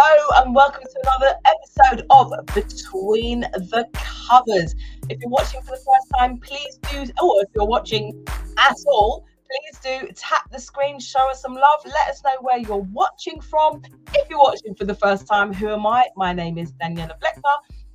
Hello and welcome to another episode of Between the Covers. If you're watching for the first time, please do, or if you're watching at all, please do tap the screen, show us some love, let us know where you're watching from. If you're watching for the first time, who am I? My name is Daniela Blecker.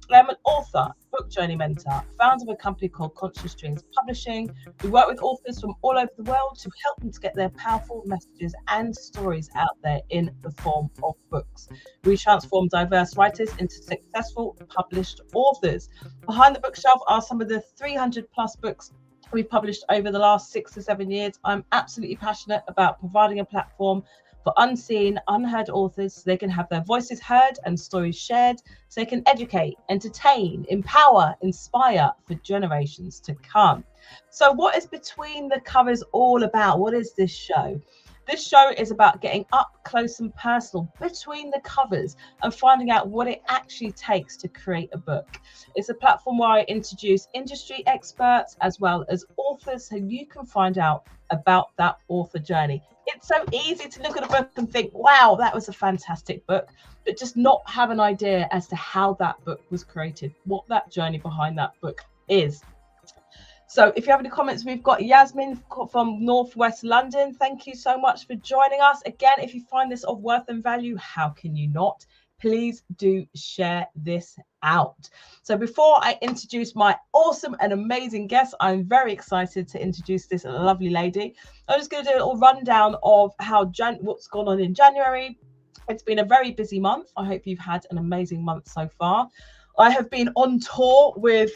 I'm an author, book journey mentor, founder of a company called Conscious Dreams Publishing. We work with authors from all over the world to help them to get their powerful messages and stories out there in the form of books. We transform diverse writers into successful published authors. Behind the bookshelf are some of the 300 plus books we've published over the last 6 to 7 years. I'm absolutely passionate about providing a platform for unseen, unheard authors so they can have their voices heard and stories shared, so they can educate, entertain, empower, inspire for generations to come. So what is Between the Covers all about? What is this show? This show is about getting up close and personal between the covers and finding out what it actually takes to create a book. It's a platform where I introduce industry experts as well as authors so you can find out about that author journey. It's so easy to look at a book and think, wow, that was a fantastic book, but just not have an idea as to how that book was created, what that journey behind that book is. So if you have any comments, we've got Yasmin from Northwest London. Thank you so much for joining us. Again, if you find this of worth and value, how can you not? Please do share this out. So before I introduce my awesome and amazing guest, I'm very excited to introduce this lovely lady. I'm just going to do a little rundown of what's gone on in January. It's been a very busy month. I hope you've had an amazing month so far. I have been on tour with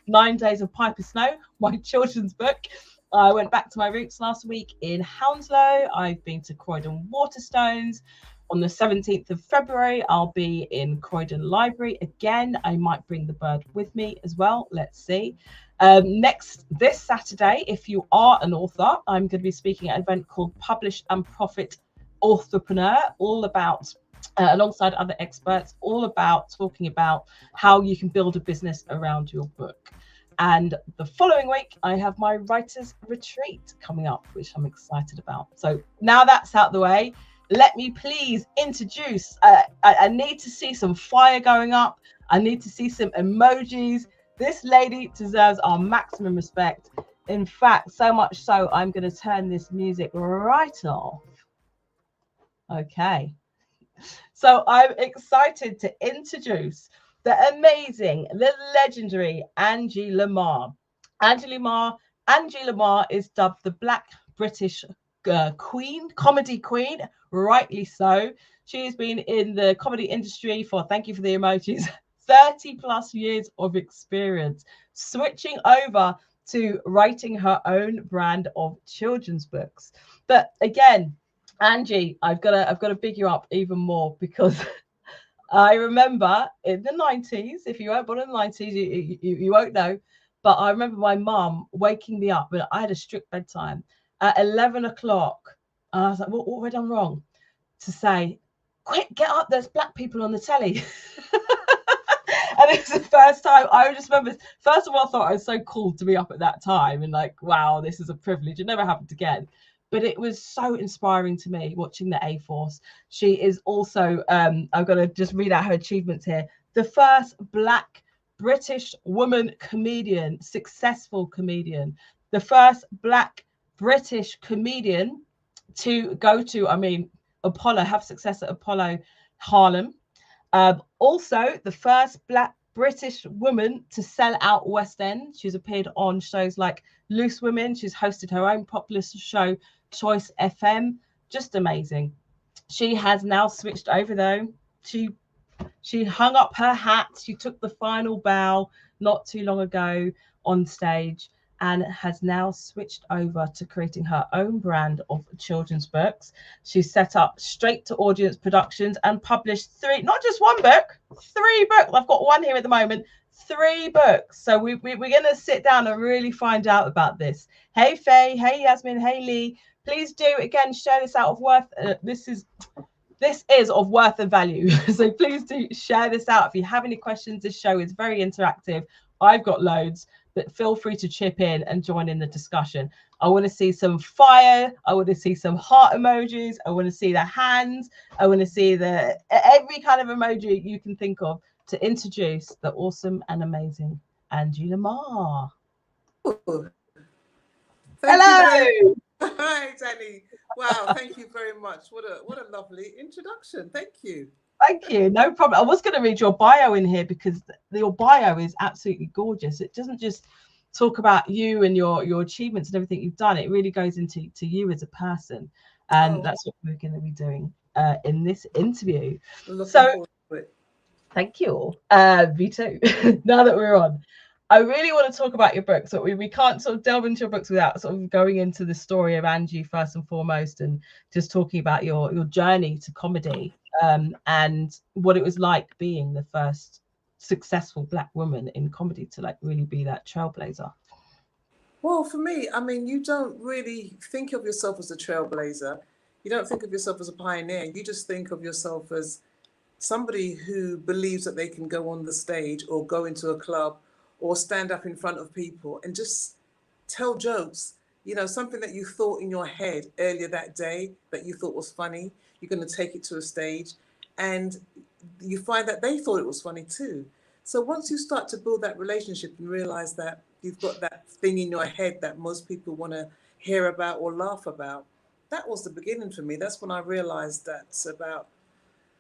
9 Days of Piper Snow, my children's book. I went back to my roots last week in Hounslow. I've been to Croydon Waterstones. On the 17th of February, I'll be in Croydon Library again. I might bring the bird with me as well. Let's see. This Saturday, if you are an author, I'm going to be speaking at an event called Publish and Profit Authorpreneur, all about alongside other experts, all about talking about how you can build a business around your book. And the following week, I have my writer's retreat coming up, which I'm excited about. So now that's out the way, let me please introduce, I need to see some fire going up. I need to see some emojis. This lady deserves our maximum respect. In fact, so much so, I'm going to turn this music right off. Okay. So I'm excited to introduce the amazing, the legendary Angie Le Mar. Angie Le Mar is dubbed the Black British Queen, comedy queen, rightly so. She has been in the comedy industry for, thank you for the emojis, 30 plus years of experience, switching over to writing her own brand of children's books. But again, Angie, I've got to big you up even more because I remember in the 90s, if you weren't born in the 90s, you won't know, but I remember my mum waking me up, but I had a strict bedtime at 11 o'clock. And I was like, what have I done wrong? To say, quick, get up, there's black people on the telly. And it was the first time. I just remember, first of all, I thought I was so cool to be up at that time and like, wow, this is a privilege. It never happened again. But it was so inspiring to me watching the A-Force. She is also, I've got to just read out her achievements here, the first Black British woman comedian, successful comedian, the first Black British comedian to go to, Apollo, have success at Apollo Harlem. Also, the first Black British woman to sell out West End. She's appeared on shows like Loose Women. She's hosted her own popular show, Choice FM. Just amazing. She has now switched over though. She hung up her hat. She took the final bow not too long ago on stage and has now switched over to creating her own brand of children's books. She's set up straight to audience productions and published not just one book, 3 books. I've got one here at the moment, 3 books. So we're going to sit down and really find out about this. Hey, Faye. Hey, Yasmin. Hey, Lee. Please do, again, share this out of worth. This is of worth and value. So please do share this out. If you have any questions, this show is very interactive. I've got loads. but feel free to chip in and join in the discussion. I want to see some fire. I want to see some heart emojis. I want to see the hands. I want to see the every kind of emoji you can think of to introduce the awesome and amazing Angie Le Mar. Thank Hello. You very Hi, Danny. Wow, thank you very much. What a lovely introduction. Thank you. Thank you. No problem. I was going to read your bio in here because your bio is absolutely gorgeous. It doesn't just talk about you and your achievements and everything you've done. It really goes into you as a person, and that's what we're going to be doing in this interview. Looking forward to it. Thank you. Me too. Now that we're on, I really want to talk about your books. So we can't sort of delve into your books without sort of going into the story of Angie first and foremost, and just talking about your journey to comedy, and what it was like being the first successful Black woman in comedy to like really be that trailblazer. Well, for me, I mean, you don't really think of yourself as a trailblazer. You don't think of yourself as a pioneer. You just think of yourself as somebody who believes that they can go on the stage or go into a club or stand up in front of people and just tell jokes. You know, something that you thought in your head earlier that day that you thought was funny, you're going to take it to a stage and you find that they thought it was funny too. So once you start to build that relationship and realize that you've got that thing in your head that most people want to hear about or laugh about, that was the beginning for me. That's when I realized that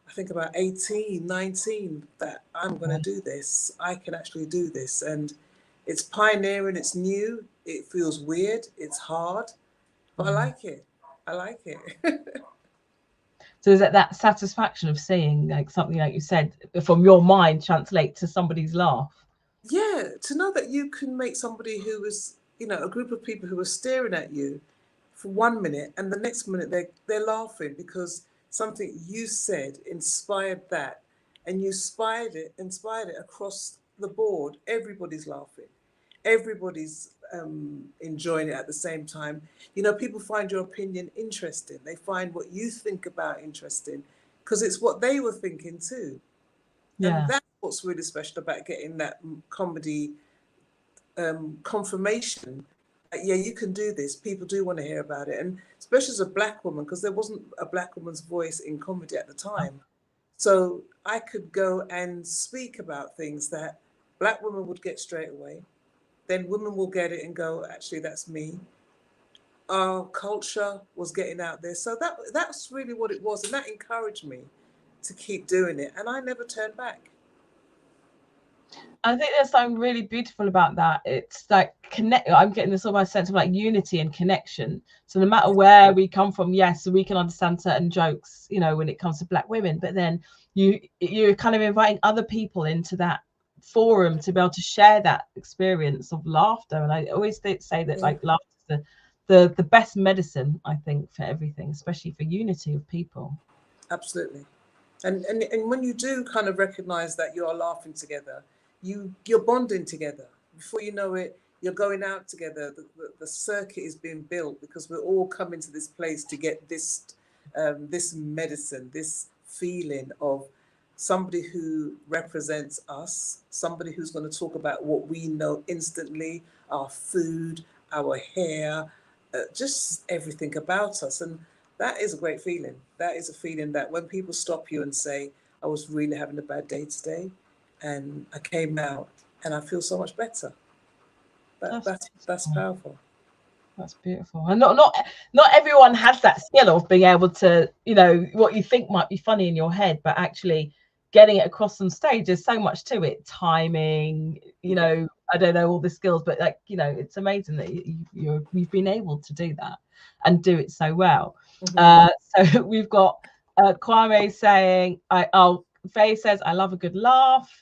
I think about 18, 19, that I'm going to do this. I can actually do this. And it's pioneering, it's new, it feels weird, it's hard, but I like it. I like it. So is it that satisfaction of seeing like something like you said from your mind translate to somebody's laugh? Yeah, to know that you can make somebody who was, you know, a group of people who were staring at you for 1 minute and the next minute they're laughing because something you said inspired that, and you inspired it across the board. Everybody's laughing, everybody's enjoying it at the same time. You know, people find your opinion interesting. They find what you think about interesting because it's what they were thinking too. Yeah. And that's what's really special about getting that comedy confirmation. Yeah, you can do this. People do want to hear about it. And especially as a Black woman, because there wasn't a Black woman's voice in comedy at the time. So I could go and speak about things that Black women would get straight away. Then women will get it and go, actually, that's me. Our culture was getting out there. So that's really what it was. And that encouraged me to keep doing it. And I never turned back. I think there's something really beautiful about that. It's like I'm getting this almost sense of like unity and connection. So no matter where we come from, yes, we can understand certain jokes, you know, when it comes to Black women, but then you're kind of inviting other people into that forum to be able to share that experience of laughter. And I always say that like laughter is the best medicine, I think, for everything, especially for unity of people. Absolutely. And when you do kind of recognize that you are laughing together, you're bonding together. Before you know it, you're going out together. The circuit is being built because we're all coming to this place to get this this medicine, this feeling of somebody who represents us, somebody who's going to talk about what we know instantly, our food, our hair, just everything about us. And that is a great feeling. That is a feeling that when people stop you and say, I was really having a bad day today, and I came out and I feel so much better. That's powerful. That's beautiful. And not everyone has that skill of being able to, you know, what you think might be funny in your head, but actually getting it across on stage. There's so much to it. Timing, you know, I don't know all the skills, but like, you know, it's amazing that you've been able to do that and do it so well. So we've got Kwame saying, Faye says, I love a good laugh.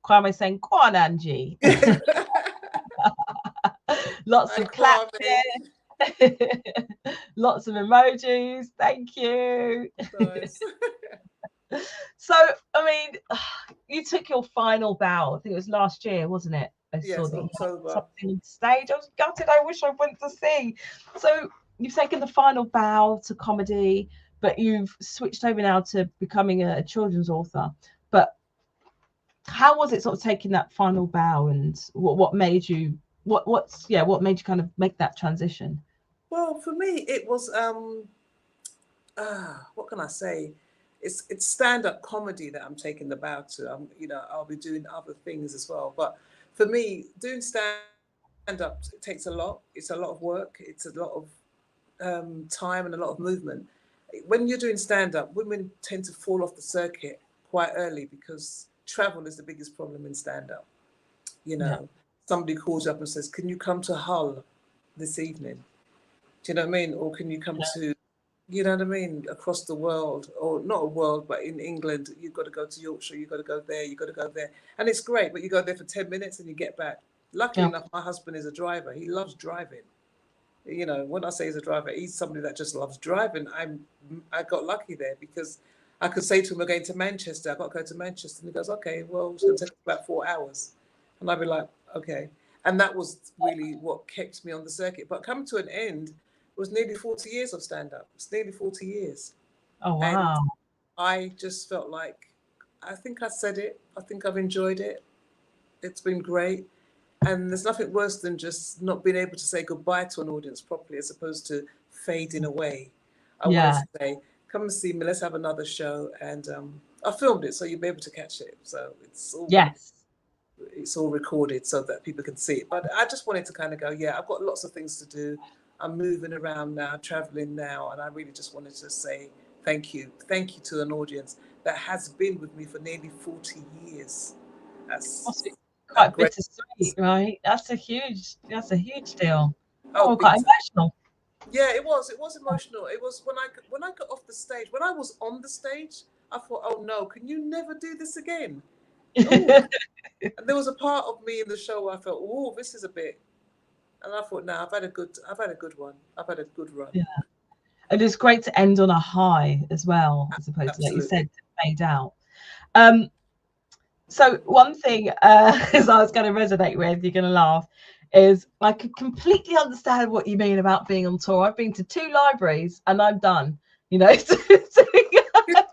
Kwame saying, go on, Angie. Lots of clapping. Lots of emojis. Thank you. Nice. So, I mean, you took your final bow. I think it was last year, wasn't it? Yes, saw that October. Something on stage. I was gutted. I wish I went to see. So you've taken the final bow to comedy, but you've switched over now to becoming a children's author. But how was it sort of taking that final bow, and what made you what made you kind of make that transition? Well, for me, it was what can I say? It's stand-up comedy that I'm taking the bow to. I'll be doing other things as well. But for me, doing stand-up, it takes a lot. It's a lot of work. It's a lot of time and a lot of movement. When you're doing stand-up, women tend to fall off the circuit quite early because travel is the biggest problem in stand-up. You Yeah. know, somebody calls you up and says, "Can you come to Hull this evening?" Do you know what I mean? Or can you come to, you know what I mean, across the world, or not a world, but in England, you've got to go to Yorkshire, you've got to go there, you've got to go there. And it's great, but you go there for 10 minutes and you get back. Luckily Yeah. enough, my husband is a driver. He loves driving. When I say he's a driver, he's somebody that just loves driving. I got lucky there because I could say to him, "We're going to Manchester. I've got to go to Manchester." And he goes, "Okay, well, it's going to take about 4 hours." And I'd be like, "Okay." And that was really what kept me on the circuit. But coming to an end was nearly 40 years of stand-up. It's nearly 40 years. Oh, And wow. I just felt like, I think I said it. I think I've enjoyed it. It's been great. And there's nothing worse than just not being able to say goodbye to an audience properly as opposed to fading away. I wanted Yeah. to say, "Come and see me, let's have another show." And I filmed it so you'll be able to catch it. So it's all going to Yes. it's all recorded so that people can see it. But I just wanted to kind of go, yeah, I've got lots of things to do. I'm moving around now, traveling now, and I really just wanted to say thank you. Thank you to an audience that has been with me for nearly 40 years. Must be That's that quite great. bittersweet, right? That's a huge deal. Oh, Oh, big quite time. emotional. Yeah, it was. It was emotional. It was when I got off the stage. When I was on the stage, I thought, "Oh no, can you never do this again?" Oh, and there was a part of me in the show where I felt, "Oh, this is a bit." And I thought, "Nah, I've had a good one. I've had a good run." Yeah. And it's great to end on a high as well, as opposed to, like you Absolutely. said, to fade out. Um, so one thing is I was going to resonate with, you're going to laugh, is I could completely understand what you mean about being on tour. I've been to 2 libraries and I'm done. So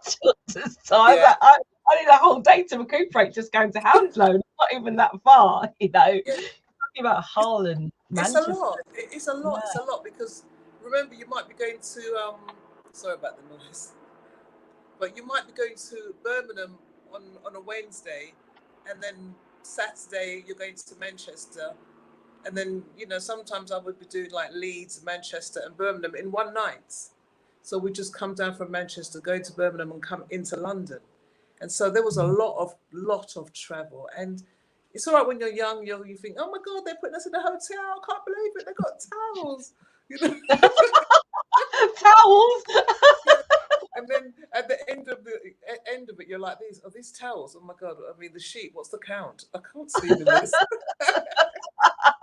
children's time. Yeah. I need a whole day to recuperate just going to Hounslow. Not even that far. Talking Yeah. about Hull and It's a Manchester. lot. It's a Yeah. lot. It's a lot because remember, you might be going to sorry about the noise, but you might be going to Birmingham on a Wednesday, and then Saturday you're going to Manchester, and then sometimes I would be doing like Leeds, Manchester, and Birmingham in one night. So we just come down from Manchester, go to Birmingham, and come into London, and so there was a lot of travel. And it's all right when you're young, you think, "Oh my God, they're putting us in a hotel! I can't believe it! They got towels." You know. Towels. Yeah. And then at the end of it, you're like, "These towels? Oh my God! I mean, the sheet. What's the count? I can't see the list."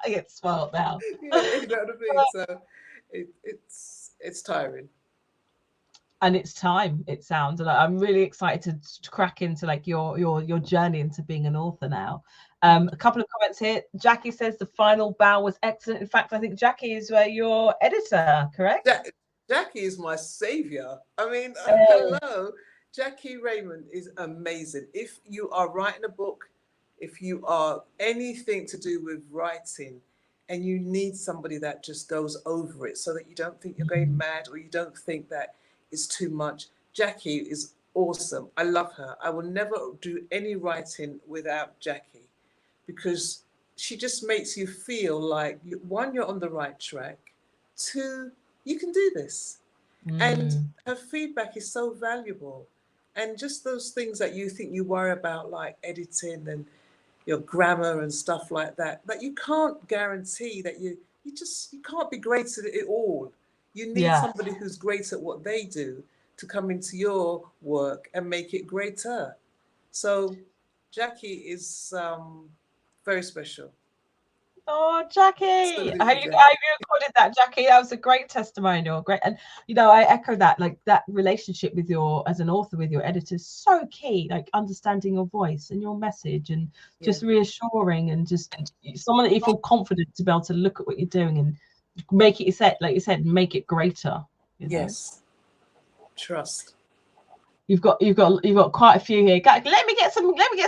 I get spoiled now. Yeah, you know what I mean. So it's tiring. And it's time, it sounds, and I'm really excited to crack into like your journey into being an author now. A couple of comments here. Jackie says the final bow was excellent. In fact, I think Jackie is your editor, correct? Jackie is my savior. I mean, Oh, hello, Jackie Raymond is amazing. If you are writing a book, if you are anything to do with writing, and you need somebody that just goes over it so that you don't think you're going mad or you don't think that it's too much, Jackie is awesome. I love her. I will never do any writing without Jackie because she just makes you feel like, one, you're on the right track, two, you can do this. And mm, her feedback is so valuable. And just those things that you think you worry about, like editing and your grammar and stuff like that you can't guarantee that you can't be great at it all. You need yeah. somebody who's great at what they do to come into your work and make it greater. So Jackie is very special. Oh, Jackie, Salute how to you Jackie. how you recorded that, Jackie? That was a great testimonial. Great, and I echo that. Like that relationship with your as an author with your editor is so key. Like understanding your voice and your message, and Yeah. just reassuring, and just someone that you feel confident to be able to look at what you're doing and make it. You said, like you said, make it greater. Yes. Trust. You've got quite a few here. Let me get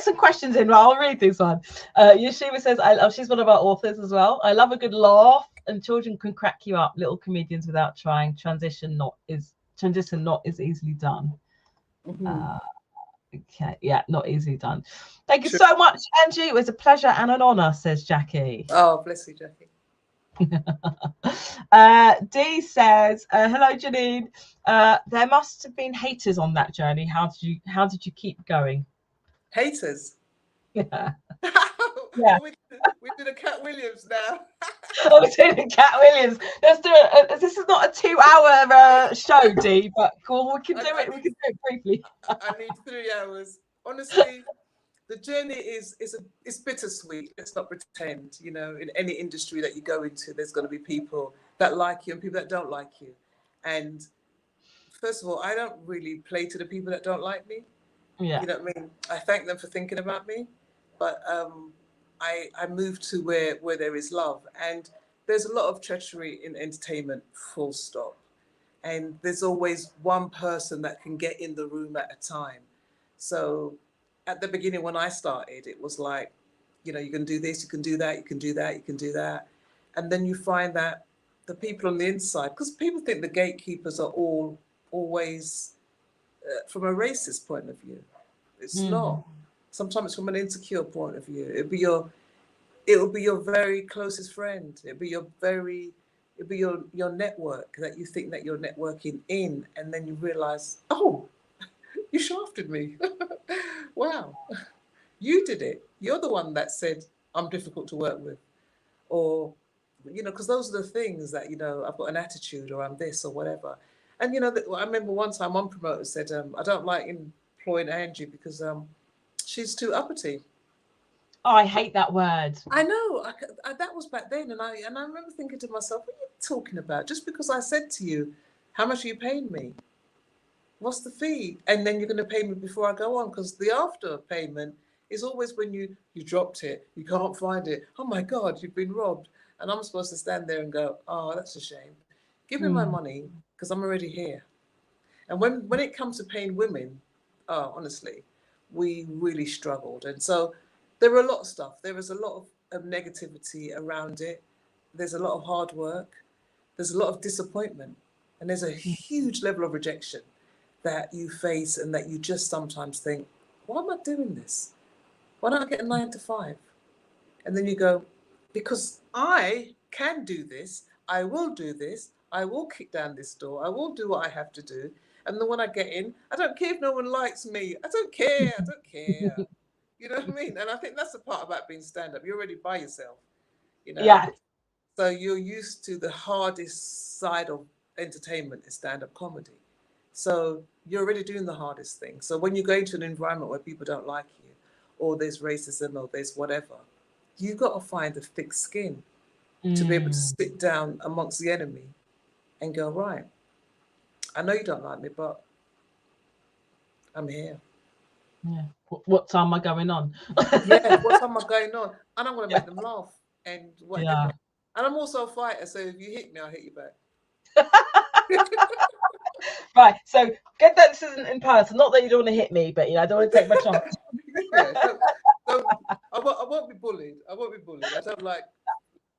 some questions in. I'll read this one. Yeshiva says, she's one of our authors as well. I love a good laugh, and children can crack you up. Little comedians without trying. Transition not is easily done. Okay, yeah, not easily done. Thank you so much, Angie. It was a pleasure and an honor, says Jackie. Oh, bless you, Jackie. Dee says, hello, Janine. There must have been haters on that journey. How did you keep going? Haters? Yeah. Yeah. We did a Cat Williams now. We're doing a Cat Williams. Let's do it. This is not a 2-hour show, Dee, but cool, we can do it briefly. I need 3 hours. Honestly, the journey is bittersweet. Let's not pretend. You know, in any industry that you go into, there's going to be people that like you and people that don't like you. And first of all, I don't really play to the people that don't like me. Yeah. You know what I mean? I thank them for thinking about me, but I move to where there is love, and there's a lot of treachery in entertainment, full stop. And there's always one person that can get in the room at a time. So at the beginning when I started, it was like, you know, you can do this, you can do that, you can do that, you can do that. And then you find that the people on the inside, because people think the gatekeepers are always from a racist point of view. It's not. Sometimes it's from an insecure point of view. It will be your very closest friend. It'll be your network that you think that you're networking in, and then you realize, oh, you shafted me. Wow, you did it. You're the one that said I'm difficult to work with, or you know, because those are the things that, you know, I've got an attitude, or I'm this, or whatever. And you know, I remember one time one promoter said, I don't like employing Angie because she's too uppity. Oh, I hate that word. I know. That was back then, and I remember thinking to myself, "What are you talking about? Just because I said to you, how much are you paying me? What's the fee? And then you're going to pay me before I go on, because the after payment is always when you dropped it, you can't find it. Oh my God, you've been robbed, and I'm supposed to stand there and go, oh, that's a shame. Give me my money because I'm already here. And when it comes to paying women, honestly, we really struggled, and so. There were a lot of stuff. There was a lot of negativity around it. There's a lot of hard work. There's a lot of disappointment. And there's a huge level of rejection that you face, and that you just sometimes think, why am I doing this? Why don't I get a 9 to 5? And then you go, because I can do this. I will do this. I will kick down this door. I will do what I have to do. And then when I get in, I don't care if no one likes me. I don't care. I don't care. You know what I mean? And I think that's the part about being stand-up. You're already by yourself, you know? Yeah. So you're used to the hardest side of entertainment is stand-up comedy. So you're already doing the hardest thing. So when you go into an environment where people don't like you, or there's racism, or there's whatever, you've got to find a thick skin to be able to sit down amongst the enemy and go, right, I know you don't like me, but I'm here. Yeah. What time am I going on? Yeah, what time am I going on? And I'm going to make them laugh and whatever. Yeah. And I'm also a fighter, so if you hit me, I'll hit you back. Right, so get that this isn't in person. Not that you don't want to hit me, but you know, I don't want to take my chance. Yeah, I won't be bullied. I won't be bullied. I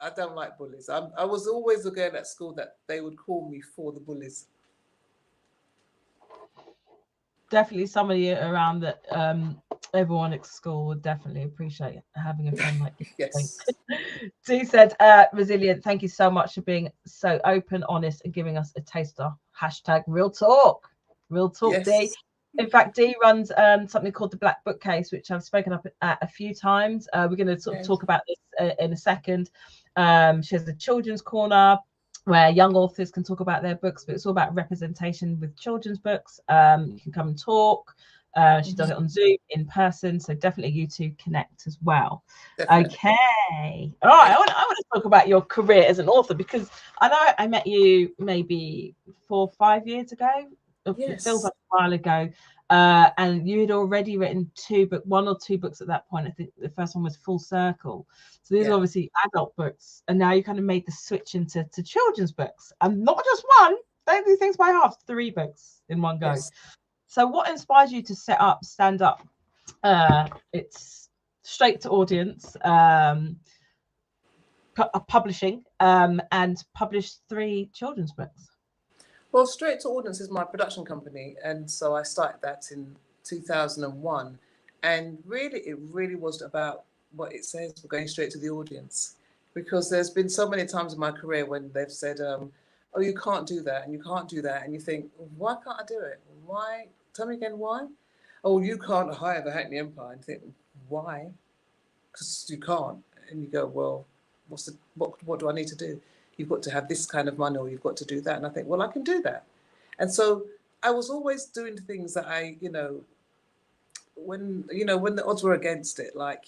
don't like bullies. I was always the girl at school that they would call me for the bullies. Definitely somebody around that everyone at school would definitely appreciate having a friend like you. Yes. Dee said, resilient, thank you so much for being so open, honest, and giving us a taster. # real talk. Real talk, yes. Dee. In fact, Dee runs something called the Black Bookcase, which I've spoken up at a few times. We're going to sort of talk about this in a second. She has a children's corner where young authors can talk about their books, but it's all about representation with children's books. You can come and talk. She does it on Zoom, in person, so definitely you two connect as well. Definitely. Okay, all right. I want to talk about your career as an author, because I know I met you maybe 4 or 5 years ago. Yes. It feels like a while ago. And you had already written 1 or 2 books at that point. I think the first one was Full Circle. So these are obviously adult books, and now you kind of made the switch into children's books, and not just one. Don't do things by half. 3 books in one go. Yes. So what inspired you to set up Stand Up? It's straight to audience, publishing, and published 3 children's books. Well, Straight to Audience is my production company, and so I started that in 2001. And really, it really was about what it says, we're going straight to the audience. Because there's been so many times in my career when they've said, oh, you can't do that, and you can't do that. And you think, why can't I do it? Why? Tell me again, why? Oh, you can't hire the Hackney Empire. And you think, why? Because you can't. And you go, well, what do I need to do? You've got to have this kind of money, or you've got to do that. And I think, well, I can do that. And so I was always doing things that I, when the odds were against it, like,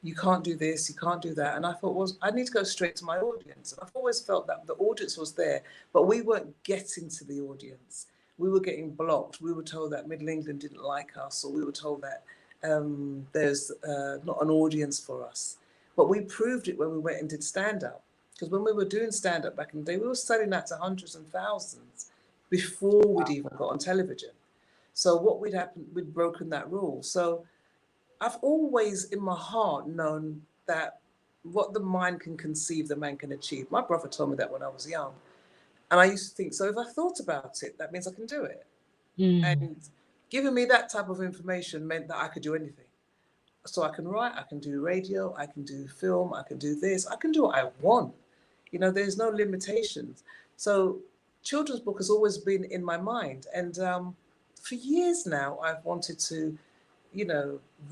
you can't do this, you can't do that. And I thought, well, I need to go straight to my audience. And I've always felt that the audience was there, but we weren't getting to the audience. We were getting blocked. We were told that Middle England didn't like us, or we were told that there's not an audience for us. But we proved it when we went and did stand-up. Because when we were doing stand-up back in the day, we were selling that to hundreds and thousands before we'd even got on television. So what we'd broken that rule. So I've always in my heart known that what the mind can conceive, the man can achieve. My brother told me that when I was young. And I used to think, so if I thought about it, that means I can do it. And giving me that type of information meant that I could do anything. So I can write, I can do radio, I can do film, I can do this, I can do what I want. There's no limitations. So children's book has always been in my mind. And for years now, I've wanted to,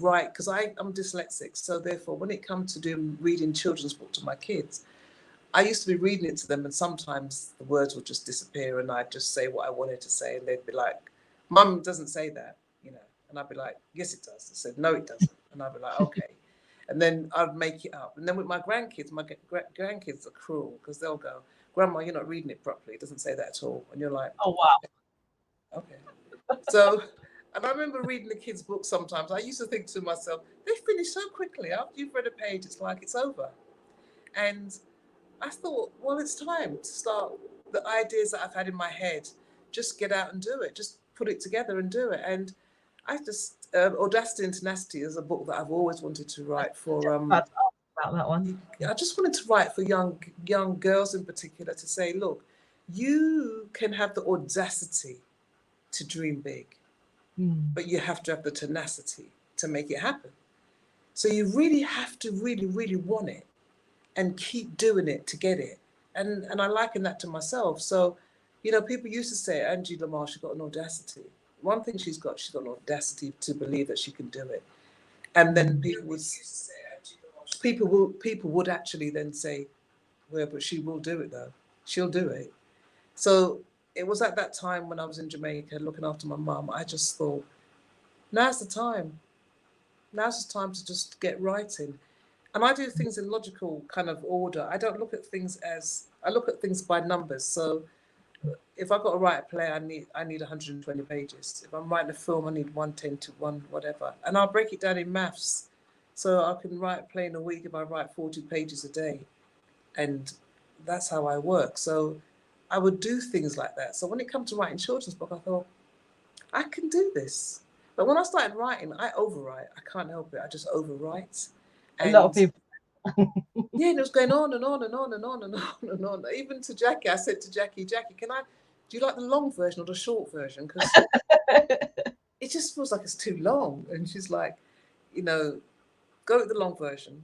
write, because I'm dyslexic. So therefore, when it comes to reading children's book to my kids, I used to be reading it to them, and sometimes the words would just disappear, and I'd just say what I wanted to say, and they'd be like, Mum doesn't say that, and I'd be like, yes, it does. I said, no, it doesn't. And I'd be like, okay. And then I'd make it up. And then with my grandkids are cruel, because they'll go, Grandma, you're not reading it properly. It doesn't say that at all. And you're like, oh, wow. Okay. So, and I remember reading the kids' books sometimes. I used to think to myself, they finish so quickly. After you've read a page, it's like it's over. And I thought, well, it's time to start the ideas that I've had in my head, just get out and do it. Just put it together and do it. And I just, Audacity and Tenacity is a book that I've always wanted to write for. About that one. I just wanted to write for young girls in particular, to say, look, you can have the audacity to dream big, but you have to have the tenacity to make it happen. So you really have to really, really want it and keep doing it to get it. And I liken that to myself. So, people used to say, Angie Le Mar, she's got an audacity. One thing she's got an audacity to believe that she can do it. And then people would actually then say, well, but she will do it though. She'll do it. So it was at that time when I was in Jamaica looking after my mum, I just thought, now's the time. Now's the time to just get writing. And I do things in logical kind of order. I don't look at things I look at things by numbers. So if I've got to write a play, I need 120 pages. If I'm writing a film, I need 110 to 1 whatever. And I'll break it down in maths. So I can write a play in a week if I write 40 pages a day. And that's how I work. So I would do things like that. So when it comes to writing children's book, I thought, I can do this. But when I started writing, I overwrite. I can't help it. I just overwrite. And a lot of people. Yeah, and it was going on and on and on and on and on and on. Even to Jackie, I said to Jackie, do you like the long version or the short version? Because it just feels like it's too long. And she's like, go with the long version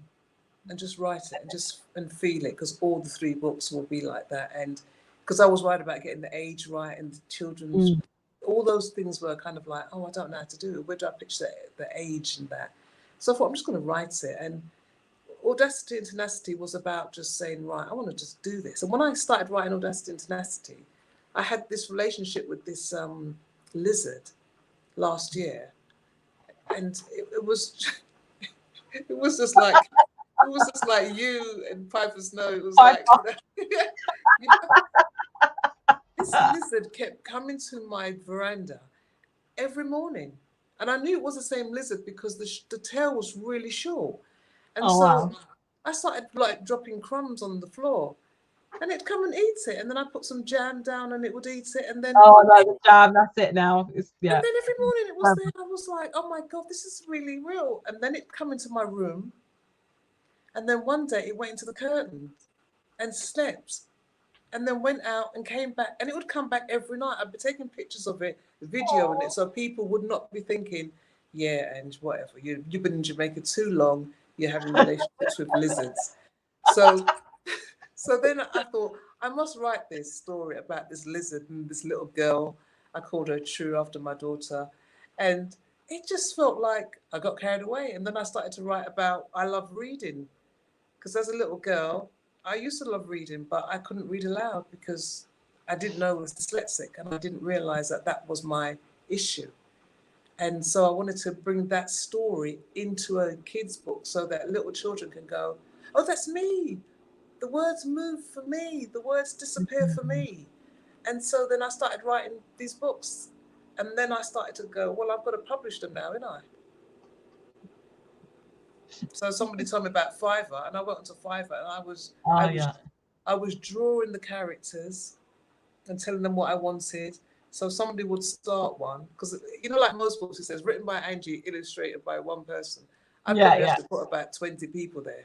and just write it and feel it, because all the 3 books will be like that. And because I was worried about getting the age right and the children's, all those things were kind of like, oh, I don't know how to do it. Where do I pitch the age and that? So I thought, I'm just going to write it. And Audacity and Tenacity was about just saying, right, I want to just do this. And when I started writing Audacity and Tenacity, I had this relationship with this lizard last year. And it was just like you and Piper Snow. It was like, this lizard kept coming to my veranda every morning. And I knew it was the same lizard because the tail was really short. And I started like dropping crumbs on the floor. and it'd come and eat it. And then I put some jam down and it would eat it. And then Oh no, the jam, that's it now. It's and yeah. then every morning it was there. I was like, oh my God, this is really real. And then it'd come into my room. And then one day it went into the curtain and slept. And then went out and came back. And it would come back every night. I'd be taking pictures of it, videoing it, so people would not be thinking, yeah, and whatever. You've been in Jamaica too long. You're having relationships with lizards. So then I thought, I must write this story about this lizard and this little girl. I called her True after my daughter. And it just felt like I got carried away. And then I started to write about I love reading. Because as a little girl, I used to love reading, but I couldn't read aloud because I didn't know I was dyslexic and I didn't realize that that was my issue. And so I wanted to bring that story into a kid's book so that little children can go, oh, that's me. The words move for me. The words disappear for me. And so then I started writing these books. And then I started to go, well, I've got to publish them now, innit? So somebody told me about Fiverr, and I went onto Fiverr, and I was drawing the characters and telling them what I wanted. So somebody would start one because like most books, it says written by Angie, illustrated by one person. I probably have to put about 20 people there.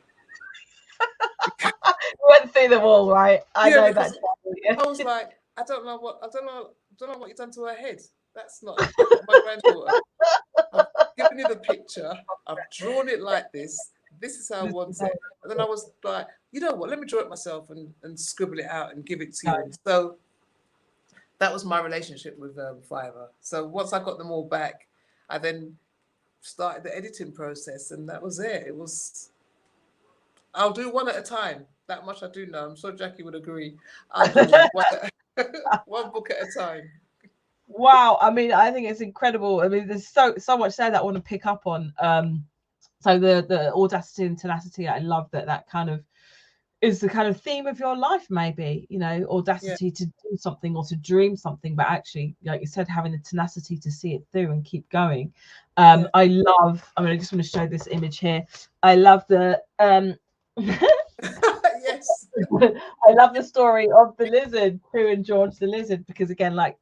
You went through them all, right? I know that. I was like, I don't know what you've done to her head. That's not my granddaughter. I've given you the picture. I've drawn it like this. This is how I want it. And then I was like, you know what? Let me draw it myself and scribble it out and give it to you. So that was my relationship with Fiverr. So once I got them all back, I then started the editing process, and that was it. It was. I'll do one at a time. That much I do know. I'm sure Jackie would agree. I'll do one book at a time. Wow, I mean, I think it's incredible. I mean, there's so much there that I want to pick up on. So the audacity and tenacity, I love that kind of is the kind of theme of your life, maybe, audacity to do something or to dream something, but actually, like you said, having the tenacity to see it through and keep going. I just want to show this image here. I love the yes. I love the story of the lizard, Prue and George the lizard, because again, I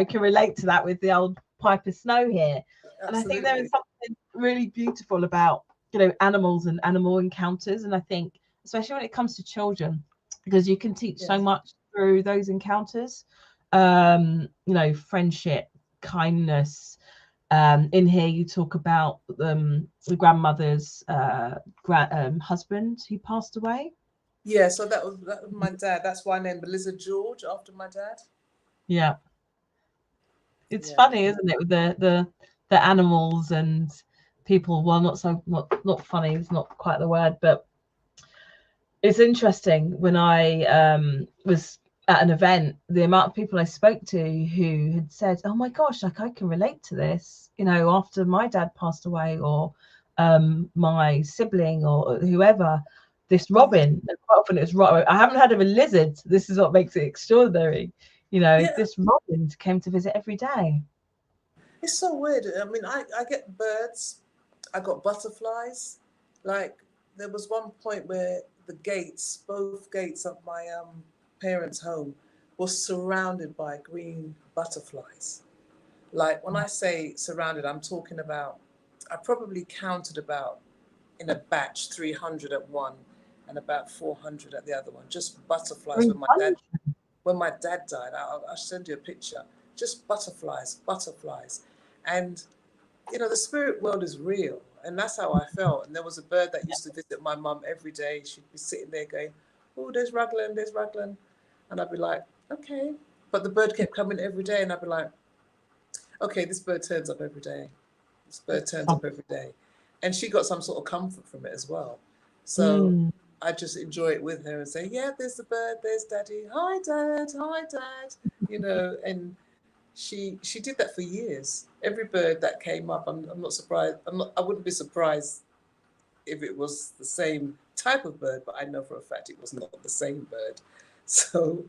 can relate to that with the old Piper Snow here. Absolutely. And I think there is something really beautiful about, animals and animal encounters. And I think, especially when it comes to children, because you can teach so much through those encounters, friendship, kindness. In here, you talk about the grandmother's husband who passed away. Yeah, so that was my dad. That's why I named the lizard George after my dad. Yeah. It's funny, isn't it, with the animals and people? Well, not funny, it's not quite the word, but it's interesting. When I was at an event, the amount of people I spoke to who had said, oh my gosh, I can relate to this, after my dad passed away, or my sibling or whoever, this robin, and quite often it's robin. I haven't heard of a lizard. This is what makes it extraordinary. This robin came to visit every day. It's so weird. I mean, I get birds. I got butterflies. Like, there was one point where both gates of my parents' home was surrounded by green butterflies. Like, when I say surrounded, I'm talking about, I probably counted about, in a batch, 300 at one and about 400 at the other one. Just butterflies. When my dad died, I'll send you a picture. Just butterflies. And, the spirit world is real. And that's how I felt. And there was a bird that used to visit my mum every day. She'd be sitting there going, oh, there's Raglan. And I'd be like, okay. But the bird kept coming every day. And I'd be like, okay, this bird turns up every day. And she got some sort of comfort from it as well. So I just enjoy it with her and say, yeah, there's the bird, there's Daddy. Hi, Dad. And she did that for years. Every bird that came up, I'm not surprised. I wouldn't be surprised if it was the same type of bird, but I know for a fact it was not the same bird. So,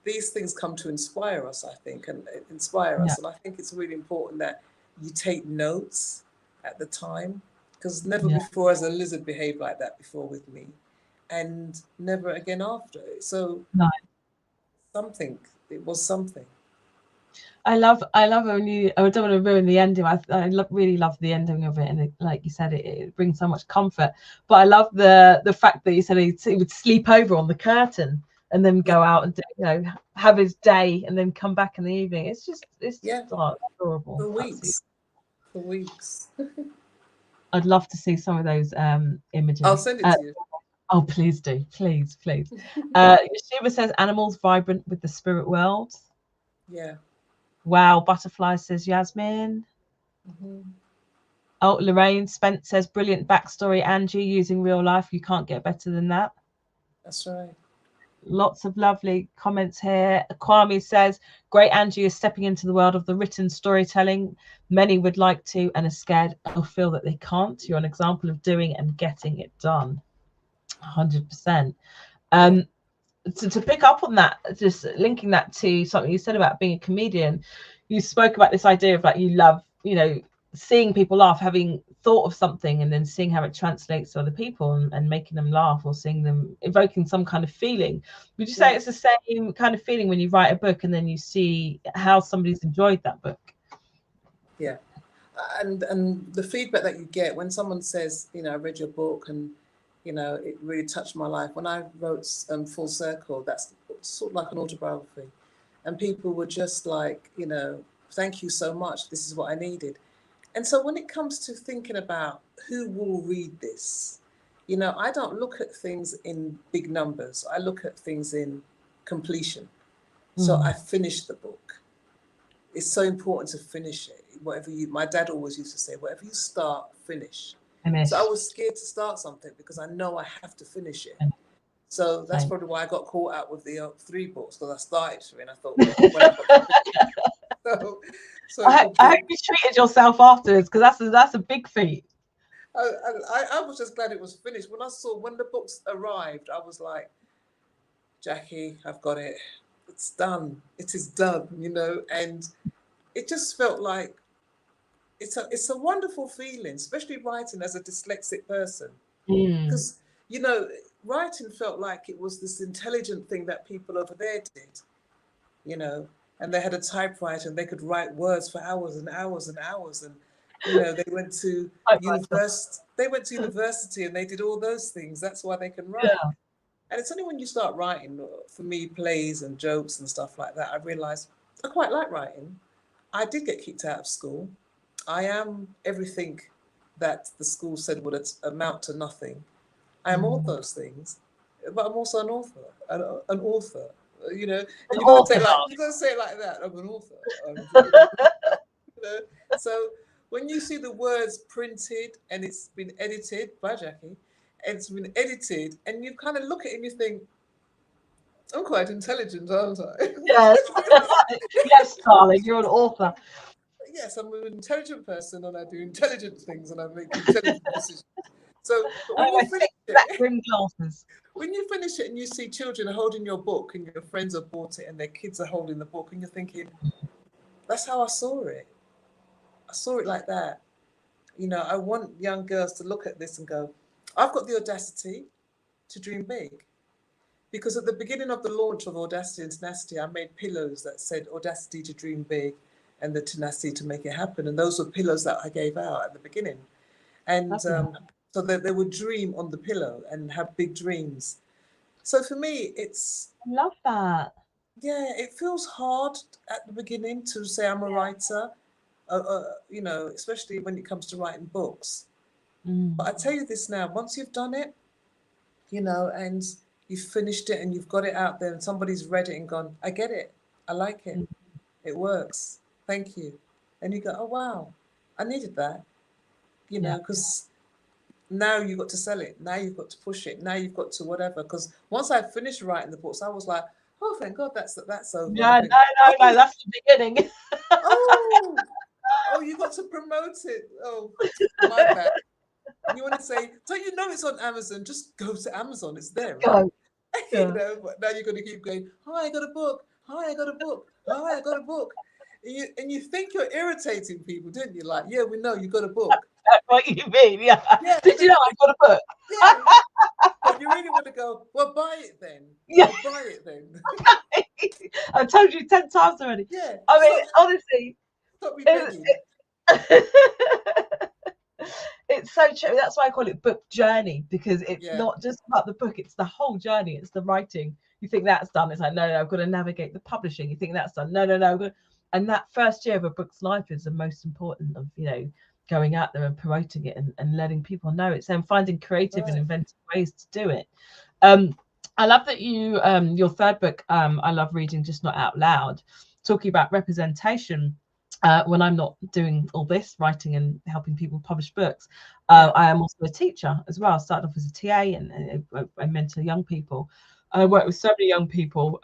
these things come to inspire us, I think, and inspire us. And I think it's really important that you take notes at the time, because never before has a lizard behaved like that before with me. and never again after. So No. something, it was something. I love only. I don't want to ruin the ending. Really love the ending of it, and like you said, it brings so much comfort. But I love the fact that you said he would sleep over on the curtain and then Yeah, go out and have his day and then come back in the evening. It's just yeah, adorable. for Absolutely. weeks, for weeks. I'd love to see some of those I'll images. send it to you. Oh, please do, please, please. Yeshiva says animals vibrant with the spirit world. Yeah. Wow, butterfly says Yasmin. Hmm. Oh, Lorraine Spence says brilliant backstory, Angie, using real life. You can't get better than that. That's right. Lots of lovely comments here. Kwame says, great Angie is stepping into the world of the written storytelling. Many would like to and are scared or feel that they can't. You're an example of doing and getting it done. 100%. Yeah. To pick up on that, just linking that to something you said about being a comedian, you spoke about this idea of like you love, seeing people laugh, having thought of something and then seeing how it translates to other people and making them laugh or seeing them evoking some kind of feeling. Would you say Yeah. it's the same kind of feeling when you write a book and then you see how somebody's enjoyed that book? Yeah. And the feedback that you get when someone says, I read your book and it really touched my life. When I wrote Full Circle, that's sort of like an autobiography, and people were just like, thank you so much, this is what I needed. And so when it comes to thinking about who will read this, I don't look at things in big numbers, I look at things in completion. So I finished the book. It's so important to finish it. My dad always used to say, whatever you start, finish. So I Finished. was scared to start something because I know I have to finish it. And So that's same. probably why I got caught out with the 3 books, because I started 3 and I thought, when I've got to finish it. So, so I complete. hope you treated yourself afterwards because that's a big feat. I was just glad it was finished. When the books arrived, I was like, Jackie, I've got it. It's done. It is done, and it just felt like it's a wonderful feeling, especially writing as a dyslexic person, Mm. because writing felt like it was this intelligent thing that people over there did, you know, and they had a typewriter and they could write words for hours and hours and hours, and they went to Typewriter. university. They went to university and they did all those things. That's why they can write. Yeah. And it's only when you start writing, for me, plays and jokes and stuff like that, I realised I quite like writing. I did get kicked out of school. I am everything that the school said would amount to nothing. I am all Mm. those things, but I'm also an author. An author, and An you got to say author, it like darling. you got to say it like that. I'm an author. You know. So when you see the words printed and it's been edited by Jackie, and it's been edited, and you kind of look at it and you think, I'm quite intelligent, aren't I? Yes. Yes, darling, you're an author. Yes, I'm an intelligent person and I do intelligent things and I make intelligent decisions. So, but I when you wear finish thick black it, rimmed glasses. when you finish it and you see children holding your book and your friends have bought it and their kids are holding the book and you're thinking, that's how I saw it. I saw it like that. I want young girls to look at this and go, I've got the audacity to dream big. Because at the beginning of the launch of Audacity and Tenacity, I made pillows that said audacity to dream big and the tenacity to make it happen. And those were pillows that I gave out at the beginning. And Lovely. so that they would dream on the pillow and have big dreams. So for me, I love that. it feels hard at the beginning to say I'm a writer, especially when it comes to writing books. But Mm. I tell you this now, once you've done it, and you've finished it and you've got it out there and somebody's read it and gone, I get it. I like it. Mm. It works. Thank you. And you go, oh, wow, I needed that, Yeah. because now you've got to sell it. Now you've got to push it. Now you've got to whatever. Because once I finished writing the books, I was like, oh, thank God that's over. And I Yeah, think, no, that's the beginning. oh, oh, you got to promote it. Oh, my bad. You want to say, don't you know it's on Amazon? Just go to Amazon. It's there, right? Go. Yeah. But now you're going to keep going, hi, I got a book. Hi, I got a book. Hi, I got a book. And you think you're irritating people, didn't you? Like, yeah, we know you got a book. What you mean? Yeah. Yeah, Did you know I got a book? yeah. But you really want to go, well, buy it then. Yeah. Well, buy it then. I told you 10 times already. Yeah. I mean, Stop, honestly, stop me it, begging. it's so true. That's why I call it book journey, because it's Yeah. not just about the book, it's the whole journey. It's the writing. You think that's done, it's like, no, I've got to navigate the publishing. You think that's done, no. And that first year of a book's life is the most important of, going out there and promoting it and letting people know it's, and finding creative and Right. inventive ways to do it. I love that your third book, I love reading, just not out loud, talking about representation. When I'm not doing all this writing and helping people publish books, I am also a teacher as well. I started off as a TA and I mentor young people. I work with so many young people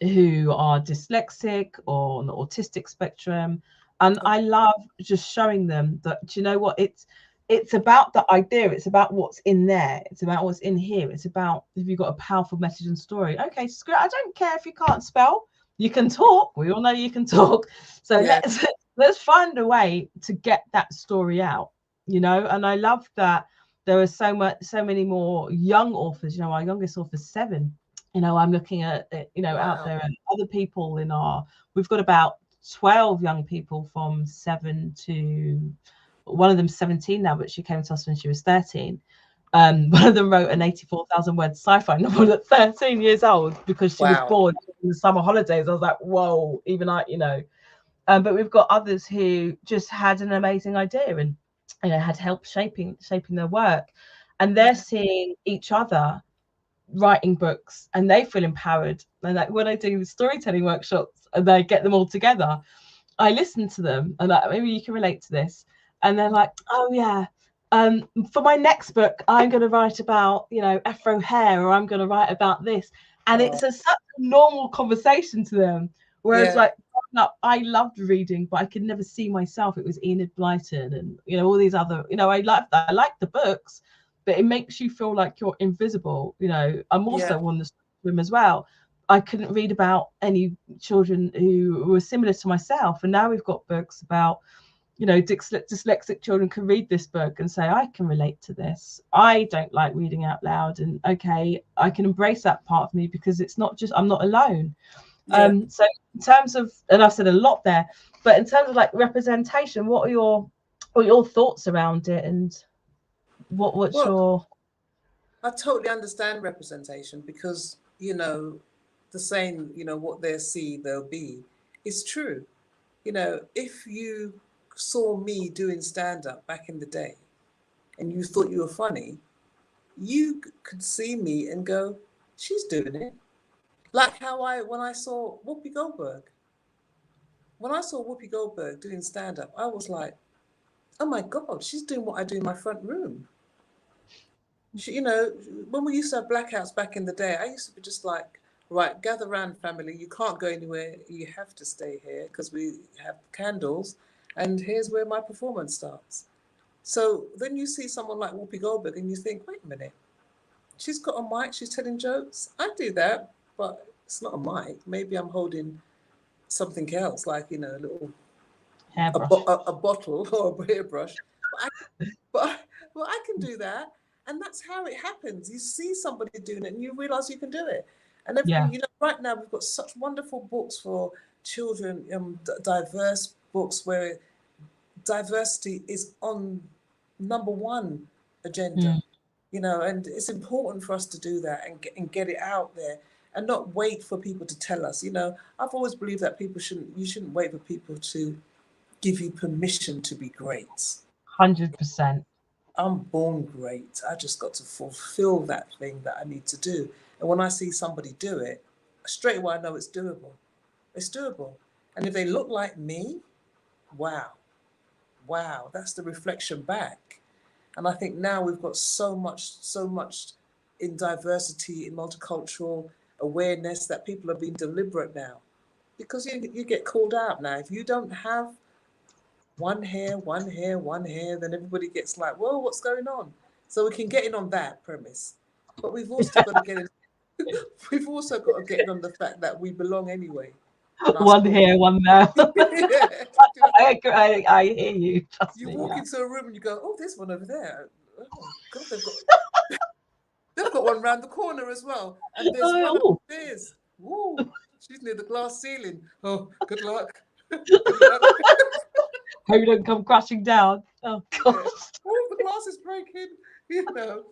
who are dyslexic or on the autistic spectrum, and I love just showing them that, do you know what, it's about the idea, it's about what's in there, it's about what's in here, it's about if you've got a powerful message and story. Okay, screw it, I don't care if you can't spell, you can talk, we all know you can talk, so Yeah. let's find a way to get that story out, and I love that there are so many more young authors. Our youngest author's 7. I'm looking at Wow. out there, and other people we've got about 12 young people from 7 to, one of them's 17 now, but she came to us when she was 13. One of them wrote an 84,000 word sci-fi novel at 13 years old because she was bored in the summer holidays. I was like, whoa, even but we've got others who just had an amazing idea and had help shaping their work, and they're seeing each other writing books and they feel empowered. And like when I do storytelling workshops and I get them all together, I listen to them and maybe you can relate to this, and they're like, oh yeah, for my next book I'm going to write about afro hair, or I'm going to write about this, and it's such a normal conversation to them, whereas like growing up, I loved reading but I could never see myself. It was Enid Blyton and all these other, I like the books, but it makes you feel like you're invisible. I'm also on the spectrum as well. I couldn't read about any children who were similar to myself, and now we've got books about dyslexic children can read this book and say, I can relate to this, I don't like reading out loud, and okay, I can embrace that part of me because it's not just, I'm not alone. So in terms of, and I've said a lot there, but in terms of like representation, what are your thoughts around it, and what's your... I totally understand representation because, the saying, what they see, they'll be, is true. If you saw me doing stand-up back in the day and you thought you were funny, you could see me and go, she's doing it. Like how when I saw Whoopi Goldberg. When I saw Whoopi Goldberg doing stand-up, I was like, oh my God, she's doing what I do in my front room. When we used to have blackouts back in the day, I used to be just like, right, gather around, family. You can't go anywhere. You have to stay here because we have candles. And here's where my performance starts. So then you see someone like Whoopi Goldberg and you think, wait a minute, she's got a mic, she's telling jokes. I do that, but it's not a mic. Maybe I'm holding something else, like, a little a bottle or a hairbrush. But I can do that. And that's how it happens. You see somebody doing it and you realize you can do it. And right now we've got such wonderful books for children, diverse books where diversity is on number one agenda. And it's important for us to do that and get it out there and not wait for people to tell us. I've always believed that you shouldn't wait for people to give you permission to be great. 100%. I'm born great. I just got to fulfill that thing that I need to do. And when I see somebody do it, straight away I know it's doable. It's doable. And if they look like me, wow, that's the reflection back. And I think now we've got so much in diversity, in multicultural awareness, that people are being deliberate now. Because you get called out now. If you don't have one hair, then everybody gets like, whoa, what's going on? So we can get in on that premise. But we've also got to get in on the fact that we belong anyway. One here, one there. I hear you. Trust You me. walk Yeah. into a room and you go, oh, there's one over there. Oh God, they've got one round the corner as well, and there's one Oh, upstairs. Ooh, she's near the glass ceiling. Oh, good luck. Good luck. hope you don't come crashing down. Oh God. Yeah. Oh, the glass is breaking. You know,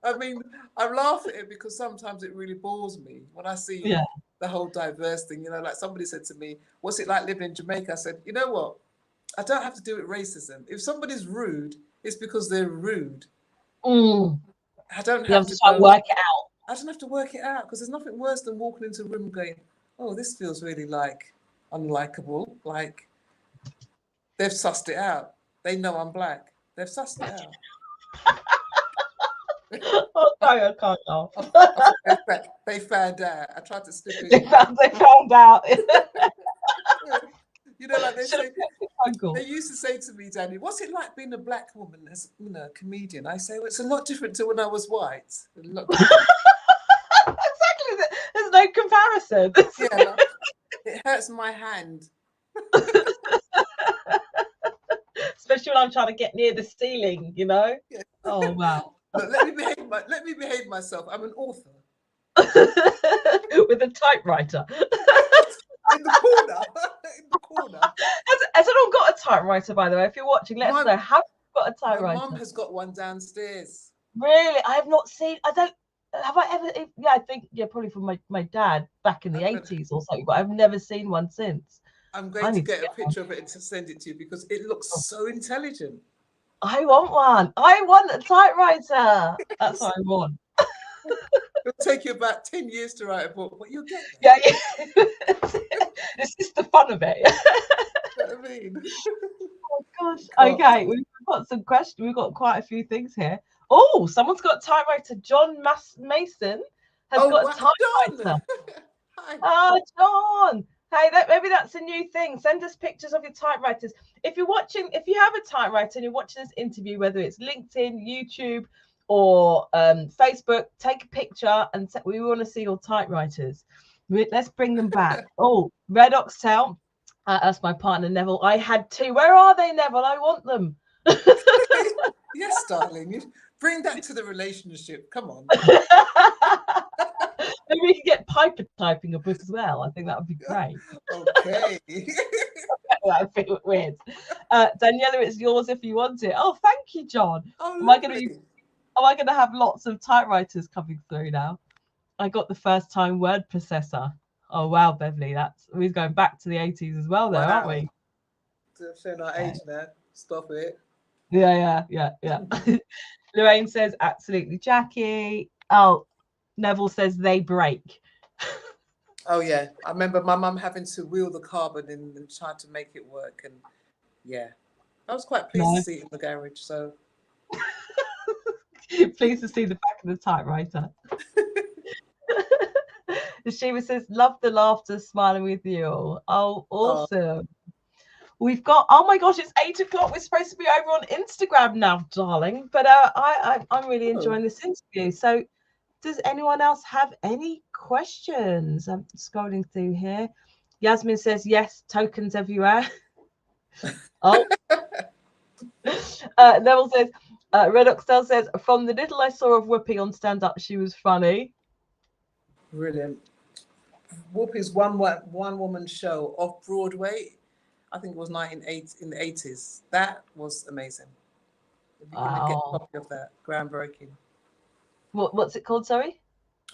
I mean, I laugh at it because sometimes it really bores me when I see Yeah. the whole diverse thing. You know, like somebody said to me, "What's it like living in Jamaica?" I said, "You know what? I don't have to do it racism. If somebody's rude, it's because they're rude. Mm. I don't You have have to to try and go. work it out. I don't have to work it out because there's nothing worse than walking into a room and going, oh, this feels really like unlikable. Like they've sussed it out. They know I'm black. They've sussed it out. Oh, sorry, I can't laugh. I think they found out. I tried to slip They in. found out. You know, like Should have kept it they local. used to say to me, Danny, what's it like being a black woman as a comedian? I say, well, it's a lot different to when I was white. A lot different. Exactly. There's no comparison. Yeah, like, it hurts my hand. Especially when I'm trying to get near the ceiling, you know? Yeah. Oh, wow. Look, let me behave myself. I'm an author. With a typewriter. In the corner. In the corner. Has anyone got a typewriter, by the way? If you're watching, let us know. Have you got a My typewriter? mum has got one downstairs. Really? I have not seen. I don't. Have I ever? Yeah, I think probably from my dad back in the 80s or something. But I've never seen one since. I'm going to get a picture of it and to send it to you because it looks so intelligent. I want one. I want a typewriter. That's what I want. It'll take you about 10 years to write a book, but you'll get there. Yeah. It's just the fun of it. You know what I mean? Oh gosh. Okay, we've got some questions. We've got quite a few things here. Oh, someone's got a typewriter. John Mason has got a typewriter. Hi. Oh, John. Hey, maybe that's a new thing. Send us pictures of your typewriters. If you have a typewriter and you're watching this interview, whether it's LinkedIn, YouTube, or Facebook, take a picture and we want to see your typewriters. Let's bring them back. Oh, Red Oxtail. That's my partner, Neville. I had two. Where are they, Neville? I want them. Yes, darling. Bring that to the relationship. Come on. Maybe we can get Piper typing a book as well. I think that would be great. Okay. That would be weird. Daniela, it's yours if you want it. Oh, thank you, John. Oh, am I going to have lots of typewriters coming through now? I got the first time word processor. Oh wow, Beverly, we're going back to the 80s as well, there, aren't we? Showing our age now. Stop it. Yeah. Lorraine says absolutely, Jackie. Oh, Neville says they break. Oh yeah, I remember my mum having to wheel the carbon in and try to make it work, and yeah, I was quite pleased to see it in the garage. So pleased to see the back of the typewriter. Shiva says, love the laughter, smiling with you. Oh, awesome. We've got, oh my gosh, it's 8 o'clock. We're supposed to be over on Instagram now, darling. But I'm really enjoying this interview. So does anyone else have any questions? I'm scrolling through here. Yasmin says, yes, tokens everywhere. Oh. Neville says, Red Oxtail says, from the little I saw of Whoopi on Stand Up, she was funny. Brilliant. Whoopi's one woman show off Broadway, I think it was in the 80s. That was amazing. If you can get a copy of that, groundbreaking. What's it called, sorry?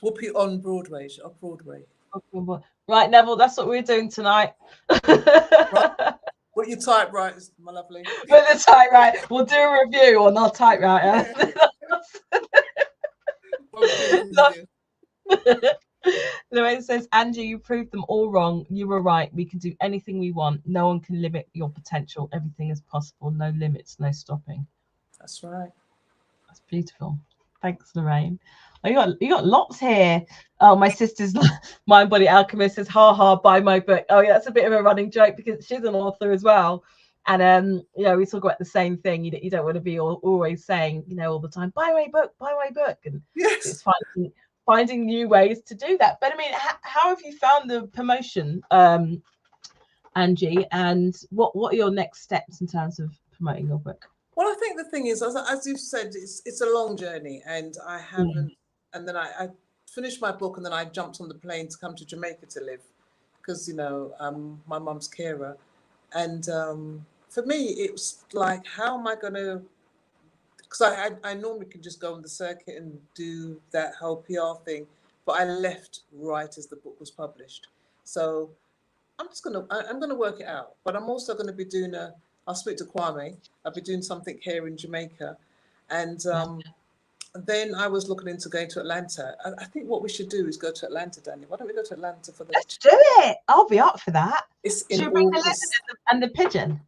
Whoopi on Broadway, off Broadway. Right, Neville, that's what we're doing tonight. Right. What your typewriters, my lovely? With the typewriter. We'll do a review on our typewriter. Lorraine says, Angie, you proved them all wrong. You were right. We can do anything we want. No one can limit your potential. Everything is possible. No limits, no stopping. That's right. That's beautiful. Thanks, Lorraine. Oh, you got lots here. Oh, my sister's Mind Body Alchemist says, ha ha, buy my book. Oh yeah, that's a bit of a running joke because she's an author as well. And we talk about the same thing. You don't want to be always saying, all the time, buy my book. And yes, it's finding new ways to do that. But I mean, how have you found the promotion Angie, and what are your next steps in terms of promoting your book? Well, I think the thing is, as you've said, it's a long journey, and I haven't. And then I finished my book, and then I jumped on the plane to come to Jamaica to live, because my mum's carer, and for me it was like, how am I going to? Because I normally can just go on the circuit and do that whole PR thing, but I left right as the book was published, so I'm gonna work it out. But I'm also gonna be doing I'll speak to Kwame. I'll be doing something here in Jamaica, and then I was looking into going to Atlanta. I think what we should do is go to Atlanta, Daniel. Why don't we go to Atlanta for the? Let's do it. I'll be up for that. It's Should in we bring the August. lizard and the pigeon?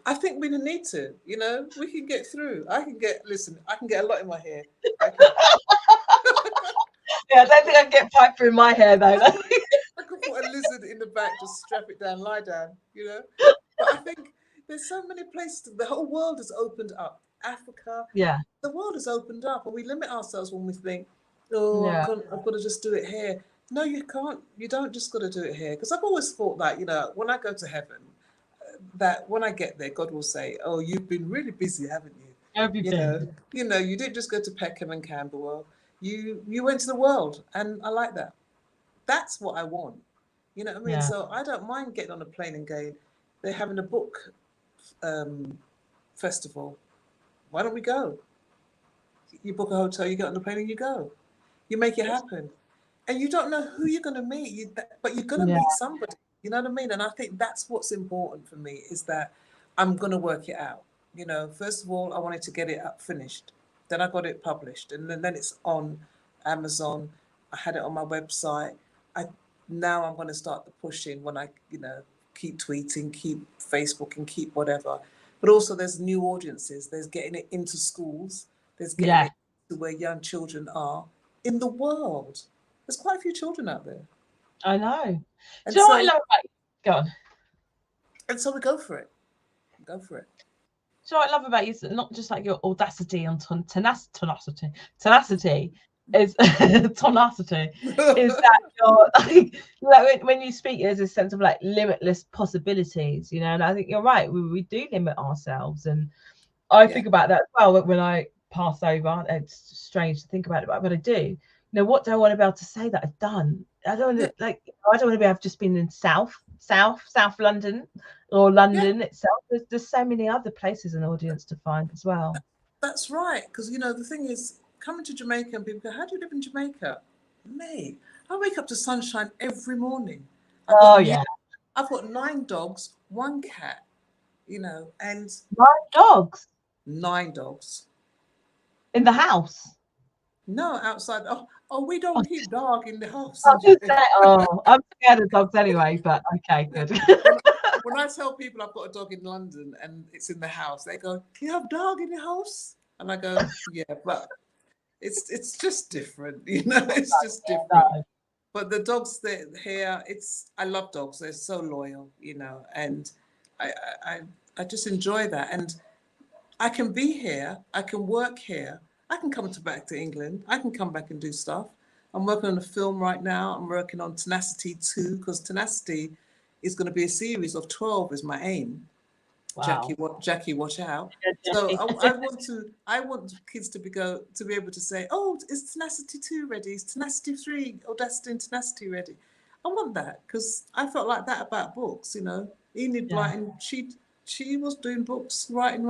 I think we need to. We can get through. I can get a lot in my hair. Yeah, I don't think I can get pipe through my hair though. I could put a lizard in the back, just strap it down, lie down, But I think there's so many places. The whole world has opened up. Africa, the world has opened up, and we limit ourselves when we think, I've got to just do it here. No, you can't. You don't just got to do it here. Because I've always thought that, when I go to heaven, that when I get there, God will say, "Oh, you've been really busy, haven't you? You didn't just go to Peckham and Camberwell. You went to the world," and I like that. That's what I want. You know what I mean? So I don't mind getting on a plane and going, they're having a book festival. Why don't we go? You book a hotel, you get on the plane and you go. You make it happen. And you don't know who you're going to meet, but you're going to meet somebody. You know what I mean? And I think that's what's important for me, is that I'm going to work it out. First of all, I wanted to get it finished. Then I got it published. And then it's on Amazon. I had it on my website. Now I'm going to start the pushing when I, keep tweeting, keep Facebook and keep whatever. But also there's new audiences. There's getting it into schools. There's getting it to where young children are in the world. There's quite a few children out there. I know. And so, what I love about you? Go on. And so we go for it. Go for it. So what I love about you is not just like your audacity and tenacity is tenacity is that you're like when you speak, there's a sense of like limitless possibilities, and I think you're right. We do limit ourselves, and I think about that as well when I pass over. It's strange to think about it, but I do. What do I want to be able to say that I've done? I don't want to I don't want to be. I've just been in South London or London itself. There's so many other places an audience to find as well. That's right, because the thing is, coming to Jamaica and people go, "How do you live in Jamaica?" Mate, I wake up to sunshine every morning. I've got 9 dogs, 1 cat, and 9 dogs. 9 dogs in the house. No, outside. Oh, we don't keep dog in the house. I'm scared of dogs anyway, but okay, good. When I tell people I've got a dog in London and it's in the house, they go, "You have a dog in your house?" And I go, "Yeah, but it's just different, it's just different." But the dogs that here, I love dogs. They're so loyal, and I just enjoy that. And I can be here, I can work here. I can come back to England. I can come back and do stuff. I'm working on a film right now. I'm working on Tenacity 2, because Tenacity is going to be a series of 12 is my aim. Wow. Jackie, watch out. So I want kids to be able to say, "Oh, is Tenacity 2 ready? Is Tenacity 3, Audacity and Tenacity ready?" I want that, because I felt like that about books, Enid Blyton, she was doing books, writing.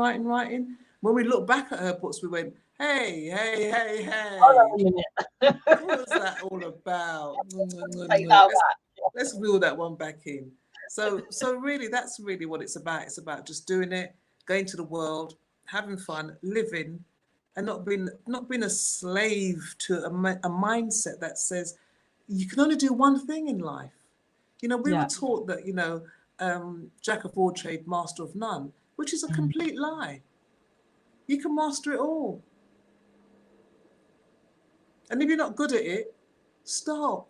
When we look back at her books, we went, Hey. What was that all about? Let's reel that one back in. So really, that's really what it's about. It's about just doing it, going to the world, having fun, living, and not being a slave to a mindset that says you can only do one thing in life. We were taught that, jack of all trade, master of none, which is a complete lie. You can master it all. And if you're not good at it, stop.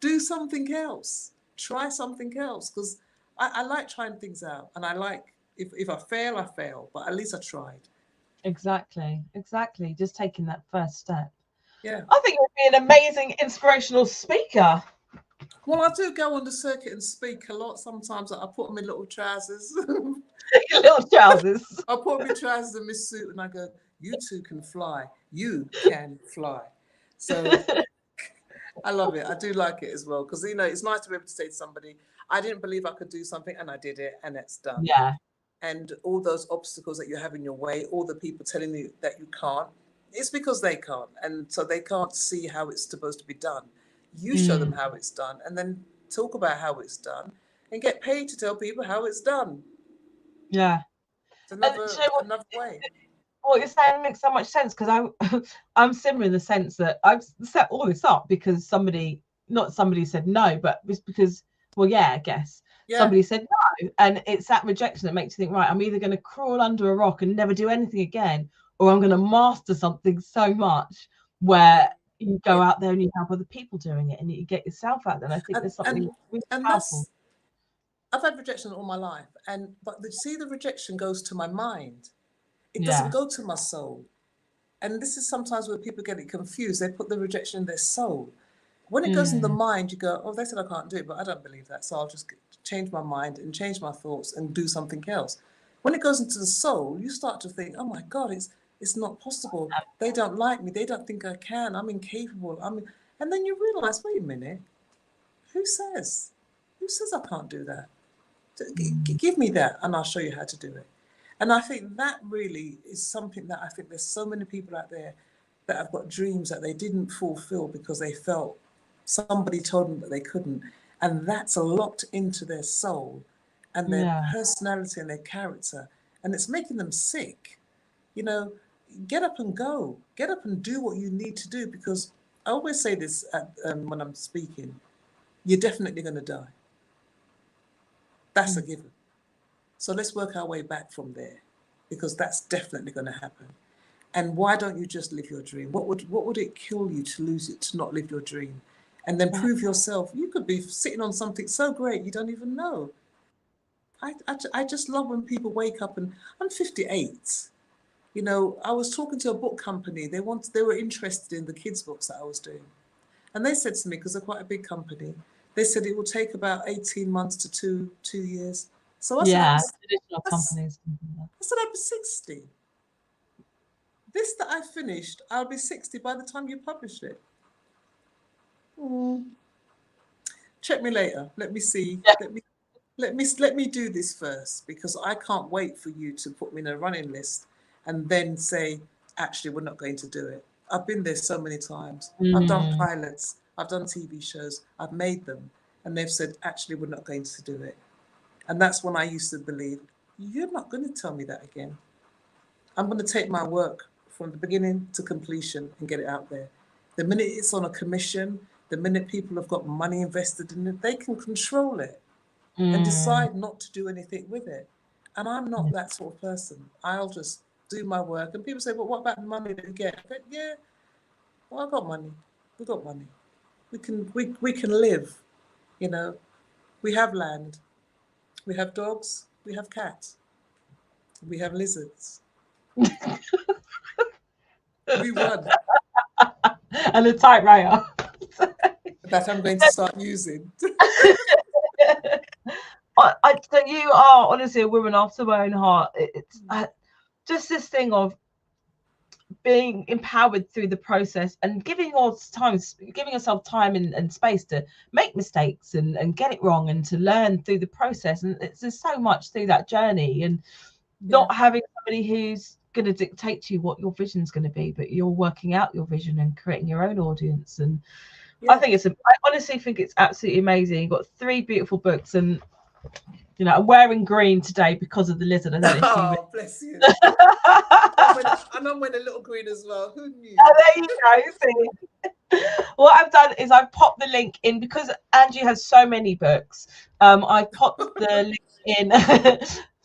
do something else. Try something else, because I like trying things out, and I like if I fail, I fail, but at least I tried. Exactly. Just taking that first step. Yeah. I think you'd be an amazing inspirational speaker. Well, I do go on the circuit and speak a lot. Sometimes I put them in little trousers. Little trousers. I put my trousers in my suit and I go, you two can fly. You can fly. So I love it. I do like it as well because, you know, it's nice to be able to say to somebody, I didn't believe I could do something and I did it and it's done. Yeah. And all those obstacles that you have in your way, all the people telling you that you can't, it's because they can't. And so they can't see how it's supposed to be done. You show them how it's done and then talk about how it's done and get paid to tell people how it's done. Yeah. It's another way. What you're saying makes so much sense because I'm similar in the sense that I've set all this up because not somebody said no, but it's because, well, yeah, I guess somebody said no, and it's that rejection that makes you think, right, I'm either going to crawl under a rock and never do anything again, or I'm going to master something so much where you go out there and you help other people doing it and you get yourself out there. And I think there's something really powerful. I've had rejection all my life, but the rejection goes to my mind. It doesn't go to my soul. And this is sometimes where people get it confused. They put the rejection in their soul. When it goes in the mind, you go, oh, they said I can't do it, but I don't believe that. So I'll just change my mind and change my thoughts and do something else. When it goes into the soul, you start to think, oh my God, it's not possible. They don't like me. They don't think I can. I'm incapable. And then you realize, wait a minute, who says I can't do that? Give me that and I'll show you how to do it. And I think that really is something that I think there's so many people out there that have got dreams that they didn't fulfill because they felt somebody told them that they couldn't. And that's locked into their soul and their personality and their character. And it's making them sick. You know, get up and go. Get up and do what you need to do, because I always say this when I'm speaking, you're definitely going to die. That's a given. So let's work our way back from there, because that's definitely going to happen. And why don't you just live your dream? What would it kill you to lose it, to not live your dream? And then prove yourself. You could be sitting on something so great you don't even know. I just love when people wake up, and I'm 58. You know, I was talking to a book company. They were interested in the kids' books that I was doing. And they said to me, because they're quite a big company, they said it will take about 18 months to two years. So I traditional companies. I said I'd be 60. This that I finished, I'll be 60 by the time you publish it. Check me later. Let me see. Let me do this first, because I can't wait for you to put me in a running list and then say, actually, we're not going to do it. I've been there so many times. I've done pilots. I've done TV shows. I've made them. And they've said, actually, we're not going to do it. And that's when I used to believe, you're not going to tell me that again. I'm going to take my work from the beginning to completion and get it out there. The minute it's on a commission, the minute people have got money invested in it, they can control it and decide not to do anything with it. And I'm not that sort of person. I'll just do my work. And people say, well, what about the money that you get? I go, well, I got money. We've got money. We can live, you know. We have land. We have dogs. We have cats. We have lizards. We run. And a typewriter. That I'm going to start using. So you are honestly a woman after my own heart. It's just this thing of being empowered through the process and giving yourself time and space to make mistakes and get it wrong and to learn through the process. And there's so much through that journey, and not having somebody who's going to dictate to you what your vision is going to be, but you're working out your vision and creating your own audience. And I honestly think it's absolutely amazing. You've got 3 beautiful books, and you know, I'm wearing green today because of the lizard. I don't know bless you. And I'm wearing a little green as well. Who knew? Oh, there you go. See? What I've done is I've popped the link in, because Angie has so many books. I popped the link in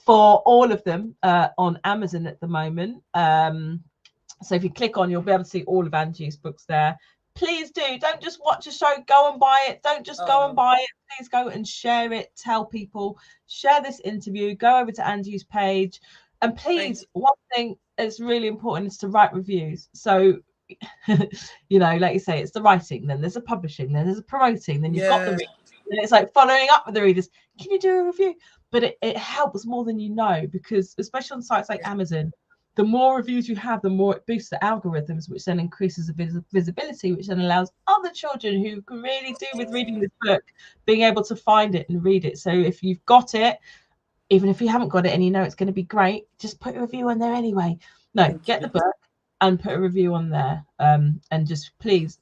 for all of them on Amazon at the moment. So if you click on, you'll be able to see all of Angie's books there. Please don't just watch a show, go and buy it. Don't just go and buy it. Please go and share it. Tell people, share this interview, go over to Angie's page. And please, one thing that's really important is to write reviews. So you know, like you say, it's the writing, then there's a publishing, then there's a promoting, then you've got the Yeah. readers, and it's like following up with the readers. Can you do a review? But it helps more than you know, because especially on sites like Amazon, the more reviews you have, the more it boosts the algorithms, which then increases the visibility, which then allows other children who can really do with reading this book being able to find it and read it. So if you've got it, even if you haven't got it and you know it's going to be great, just put a review on there anyway. No, get the book and put a review on there. And just please,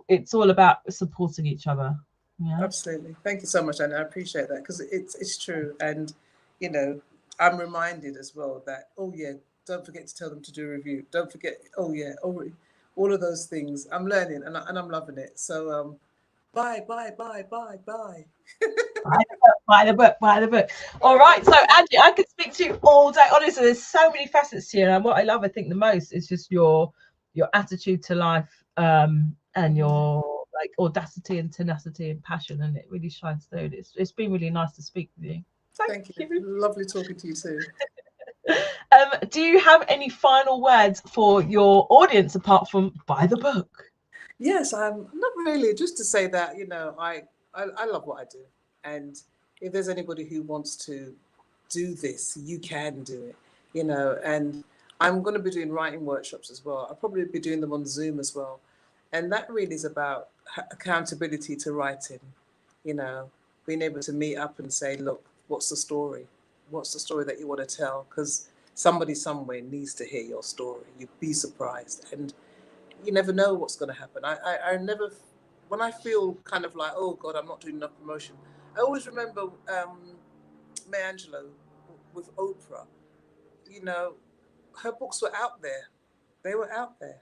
it's all about supporting each other. Yeah. Absolutely. Thank you so much, Anna. I appreciate that, because it's true. And, you know, I'm reminded as well that, oh, yeah, don't forget to tell them to do a review. Don't forget, oh, yeah, all of those things. I'm learning and I'm loving it. So buy. Buy the book. All right. So, Angie, I could speak to you all day. Honestly, there's so many facets to you. And what I love, I think, the most is just your attitude to life, and your like audacity and tenacity and passion, and it really shines through. It's been really nice to speak with you. Thank you. Lovely talking to you too. Do you have any final words for your audience apart from buy the book? Yes, not really. Just to say that, you know, I love what I do, and if there's anybody who wants to do this, you can do it. You know, and I'm going to be doing writing workshops as well. I'll probably be doing them on Zoom as well, and that really is about accountability to writing. You know, being able to meet up and say, look, what's the story? What's the story that you want to tell? Because somebody somewhere needs to hear your story. You'd be surprised, and you never know what's going to happen. I never, when I feel kind of like, oh God, I'm not doing enough promotion, I always remember Maya Angelou with Oprah. You know, her books were out there. They were out there,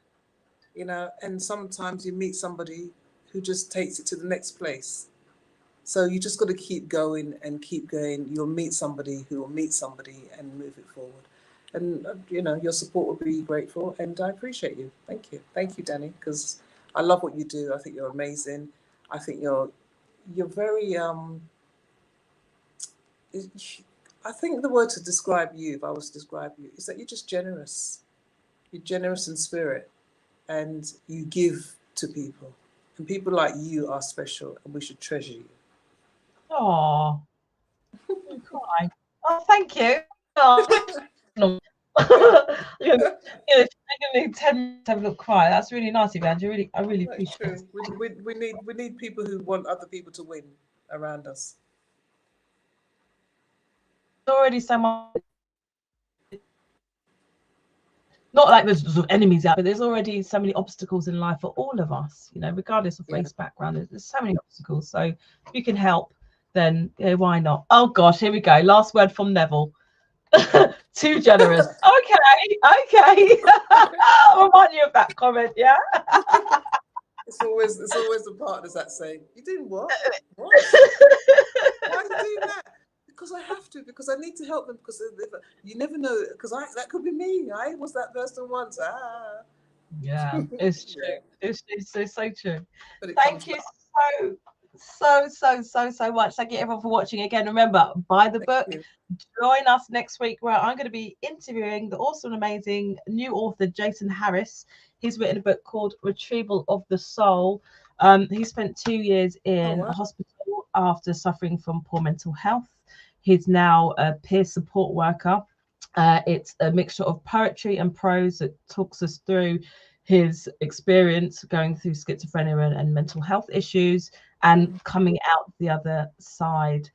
you know, and sometimes you meet somebody who just takes it to the next place. So you just got to keep going and keep going. You'll meet somebody who will meet somebody and move it forward. And, you know, your support will be grateful, and I appreciate you. Thank you. Thank you, Danny, because I love what you do. I think you're amazing. I think you're very, I think the word to describe you, if I was to describe you, is that you're just generous. You're generous in spirit, and you give to people. And people like you are special, and we should treasure you. Oh, cry. Oh, thank you. Oh. You're making me 10 minutes have a little cry. That's really nice of you, Angie. I really appreciate it. We need people who want other people to win around us. There's already so much. Not like there's sort of enemies out, but there's already so many obstacles in life for all of us, you know, regardless of race, background. There's so many obstacles. So if you can help, then why not? Oh gosh, here we go. Last word from Neville. Too generous. Okay. I'll remind you of that comment. Yeah. It's always the partners that say, "You doing what? What? Why are you doing that?" Because I have to. Because I need to help them. Because you never know. Because that could be me. I was that person once. Yeah, it's true. It's so true. But thank you so much. Thank you everyone for watching. Again, remember, buy the book. Join us next week where I'm going to be interviewing the awesome, amazing new author Jason Harris. He's written a book called Retrieval of the Soul. He spent 2 years in a hospital after suffering from poor mental health. He's now a peer support worker. It's a mixture of poetry and prose that talks us through his experience going through schizophrenia and mental health issues and coming out the other side.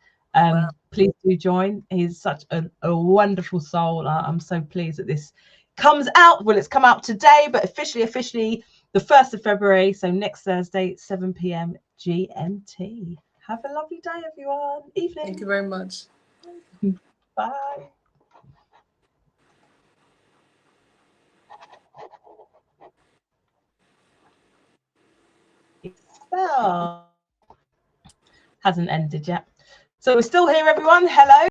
Please do join. He's such a wonderful soul. I'm so pleased that this comes out. Well, it's come out today, but officially the 1st of February. So next Thursday, 7 p.m. GMT. Have a lovely day, everyone. Evening. Thank you very much. Bye. Hasn't ended yet. So we're still here, everyone. Hello.